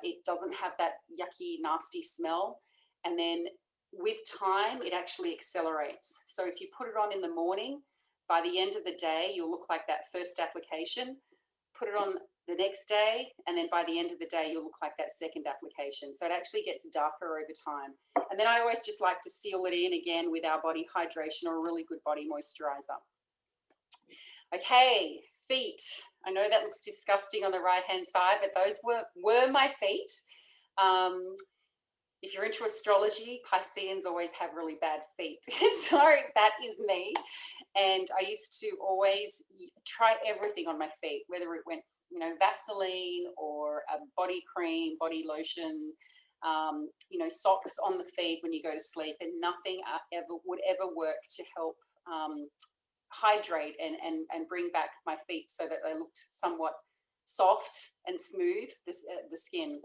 It doesn't have that yucky, nasty smell. And then with time, it actually accelerates. So if you put it on in the morning, by the end of the day, you'll look like that first application. Put it on the next day, and then by the end of the day, you'll look like that second application. So it actually gets darker over time. And then I always just like to seal it in again with our body hydration or a really good body moisturizer. Okay, feet. I know that looks disgusting on the right-hand side, but those were my feet. If you're into astrology, Pisceans always have really bad feet. So that is me. And I used to always try everything on my feet, whether it went, you know, Vaseline or a body cream, body lotion, you know, socks on the feet when you go to sleep, and nothing would ever work to help hydrate and bring back my feet so that they looked somewhat soft and smooth, the skin.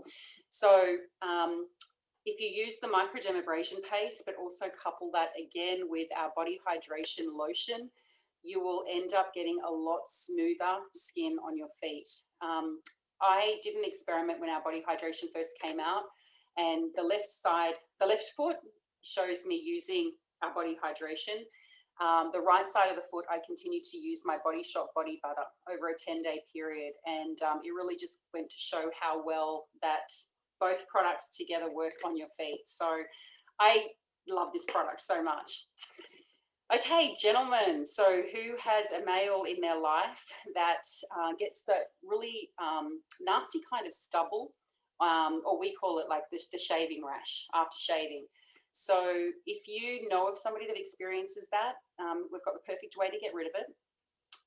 So if you use the microdermabrasion paste, but also couple that again with our body hydration lotion, you will end up getting a lot smoother skin on your feet. I did an experiment when our body hydration first came out, and the left foot shows me using our body hydration. The right side of the foot, I continued to use my Body Shop body butter over a 10-day period. And it really just went to show how well that both products together work on your feet. So I love this product so much. Okay, gentlemen, so who has a male in their life that gets that really nasty kind of stubble or we call it like the shaving rash after shaving. So if you know of somebody that experiences that, we've got the perfect way to get rid of it.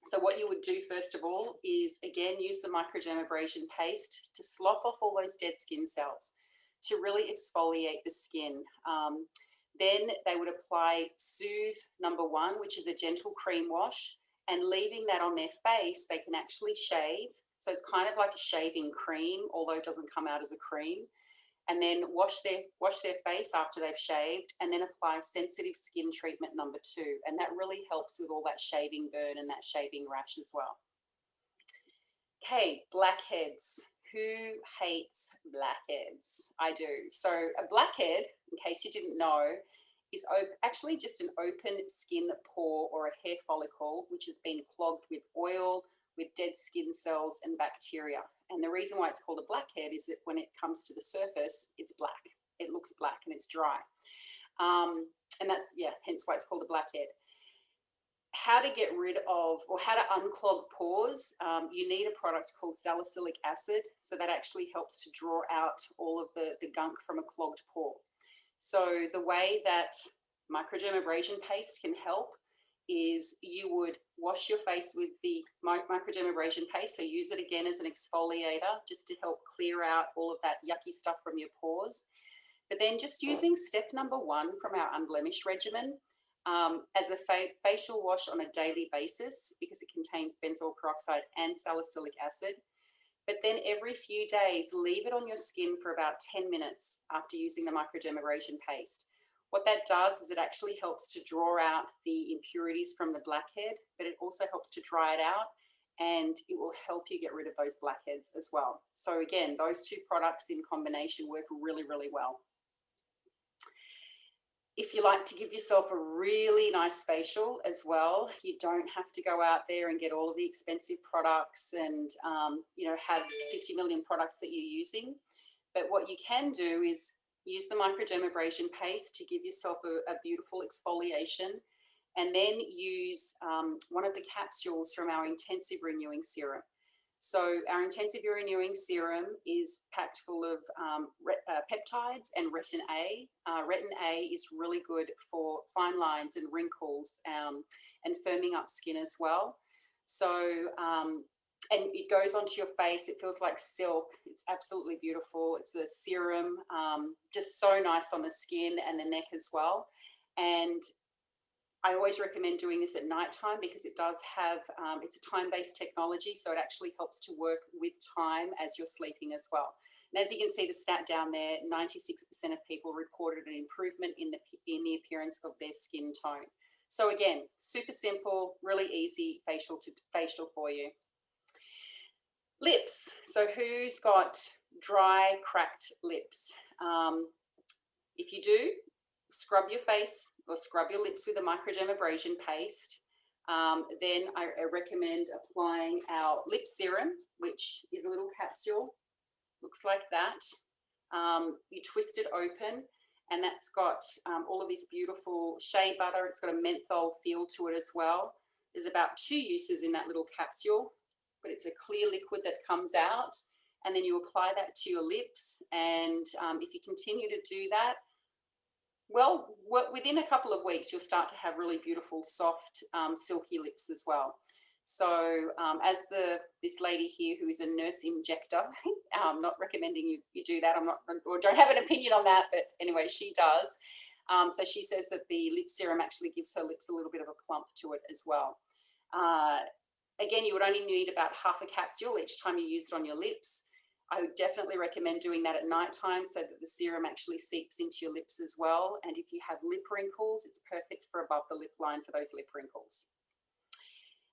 So what you would do first of all is, again, use the microdermabrasion paste to slough off all those dead skin cells, to really exfoliate the skin. Then they would apply Soothe #1, which is a gentle cream wash, and leaving that on their face, they can actually shave. So it's kind of like a shaving cream, although it doesn't come out as a cream. And then wash their face after they've shaved, and then apply sensitive skin treatment #2. And that really helps with all that shaving burn and that shaving rash as well. Okay, blackheads. Who hates blackheads? I do. So a blackhead, in case you didn't know, is actually just an open skin pore or a hair follicle which has been clogged with oil, with dead skin cells and bacteria. And the reason why it's called a blackhead is that when it comes to the surface, it's black. It looks black and it's dry. And that's, yeah, hence why it's called a blackhead. How to get rid of, or how to unclog pores, you need a product called salicylic acid. So that actually helps to draw out all of the gunk from a clogged pore. So the way that microdermabrasion paste can help is you would wash your face with the microdermabrasion paste. So use it again as an exfoliator just to help clear out all of that yucky stuff from your pores. But then just using step #1 from our unblemished regimen as a facial wash on a daily basis, because it contains benzoyl peroxide and salicylic acid. But then every few days, leave it on your skin for about 10 minutes after using the microdermabrasion paste. What that does is it actually helps to draw out the impurities from the blackhead, but it also helps to dry it out, and it will help you get rid of those blackheads as well. So again, those two products in combination work really, really well. If you like to give yourself a really nice facial as well, you don't have to go out there and get all of the expensive products and have 50 million products that you're using. But what you can do is use the microdermabrasion paste to give yourself a beautiful exfoliation, and then use one of the capsules from our intensive renewing serum. So our intensive renewing serum is packed full of peptides and retin A. Retin A is really good for fine lines and wrinkles and firming up skin as well. So, and it goes onto your face. It feels like silk. It's absolutely beautiful. It's a serum, just so nice on the skin and the neck as well. And I always recommend doing this at nighttime because it does have, it's a time-based technology, so it actually helps to work with time as you're sleeping as well. And as you can see the stat down there, 96% of people reported an improvement in the appearance of their skin tone. So again, super simple, really easy facial for you. Lips. So who's got dry, cracked lips? If you do, scrub your face or scrub your lips with a microdermabrasion paste. Then I recommend applying our lip serum, which is a little capsule, looks like that. You twist it open, and that's got all of this beautiful shea butter. It's got a menthol feel to it as well. There's about 2 uses in that little capsule, but it's a clear liquid that comes out, and then you apply that to your lips. And if you continue to do that, well, within a couple of weeks, you'll start to have really beautiful, soft, silky lips as well. So as this lady here who is a nurse injector, I'm not recommending you do that. I'm not, or don't have an opinion on that, but anyway, she does. So she says that the lip serum actually gives her lips a little bit of a plump to it as well. Again, you would only need about half a capsule each time you use it on your lips. I would definitely recommend doing that at nighttime so that the serum actually seeps into your lips as well. And if you have lip wrinkles, it's perfect for above the lip line for those lip wrinkles.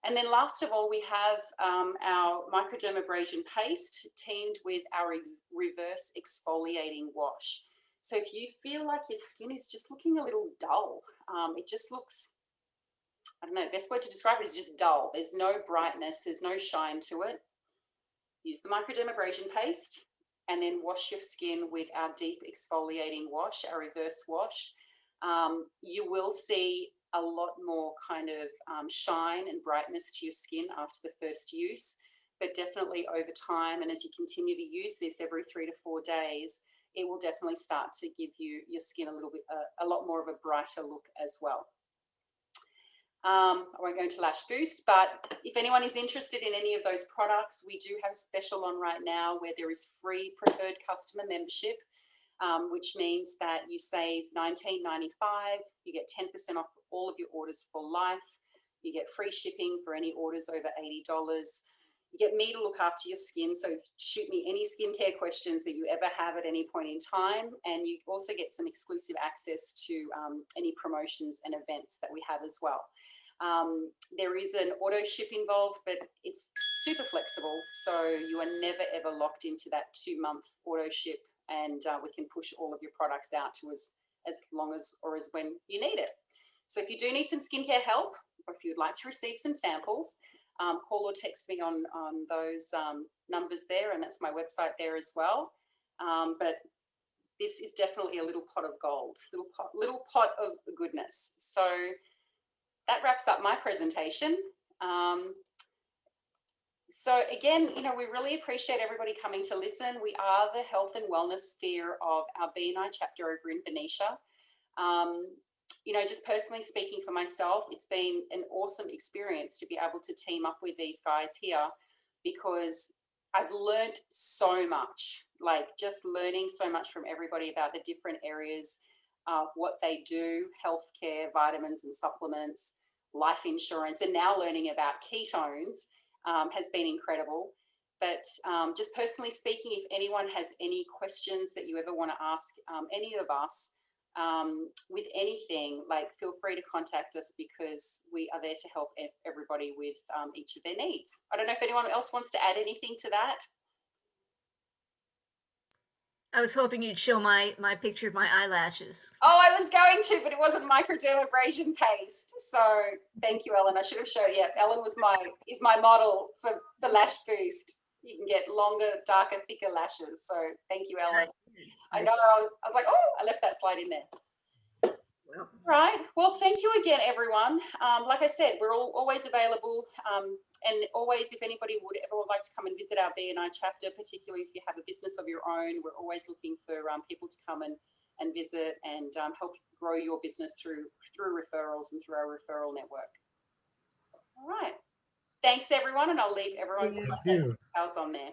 And then last of all, we have our microdermabrasion paste teamed with our reverse exfoliating wash. So if you feel like your skin is just looking a little dull, it just looks, I don't know, the best word to describe it is just dull. There's no brightness, there's no shine to it. Use the microdermabrasion paste and then wash your skin with our deep exfoliating wash, our reverse wash. You will see a lot more kind of shine and brightness to your skin after the first use. but definitely over time, and as you continue to use this every 3 to 4 days, it will definitely start to give you your skin a little bit, a lot more of a brighter look as well. I won't go into Lash Boost, but if anyone is interested in any of those products, we do have a special on right now where there is free preferred customer membership, which means that you save $19.95, you get 10% off all of your orders for life, you get free shipping for any orders over $80. You get me to look after your skin, so shoot me any skincare questions that you ever have at any point in time, and you also get some exclusive access to any promotions and events that we have as well. There is an auto ship involved, but it's super flexible, so you are never ever locked into that 2-month auto ship, and we can push all of your products out to as long as or as when you need it. So if you do need some skincare help, or if you'd like to receive some samples, call or text me on those numbers there, and that's my website there as well. But this is definitely a little pot of gold, little pot of goodness. So that wraps up my presentation. So again, you know, we really appreciate everybody coming to listen. We are the health and wellness sphere of our BNI chapter over in Benicia. You know, just personally speaking for myself, it's been an awesome experience to be able to team up with these guys here, because I've learned so much, like just learning so much from everybody about the different areas of what they do, healthcare, vitamins and supplements, life insurance, and now learning about ketones has been incredible. But just personally speaking, if anyone has any questions that you ever want to ask any of us, with anything, like feel free to contact us, because we are there to help everybody with each of their needs. I don't know if anyone else wants to add anything to that. I was hoping you'd show my picture of my eyelashes. Oh, I was going to, but it wasn't microdermabrasion paste. So thank you, Ellen. I should have shown you. Yeah, Ellen is my model for the Lash Boost. You can get longer, darker, thicker lashes. So thank you, Ellen. I know, I was like, oh, I left that slide in there. Well. Right. Well, thank you again, everyone. Like I said, we're always available. And always, if anybody would ever like to come and visit our BNI chapter, particularly if you have a business of your own, we're always looking for people to come and visit and help grow your business through referrals and through our referral network. All right. Thanks, everyone. And I'll leave everyone's contact details on there.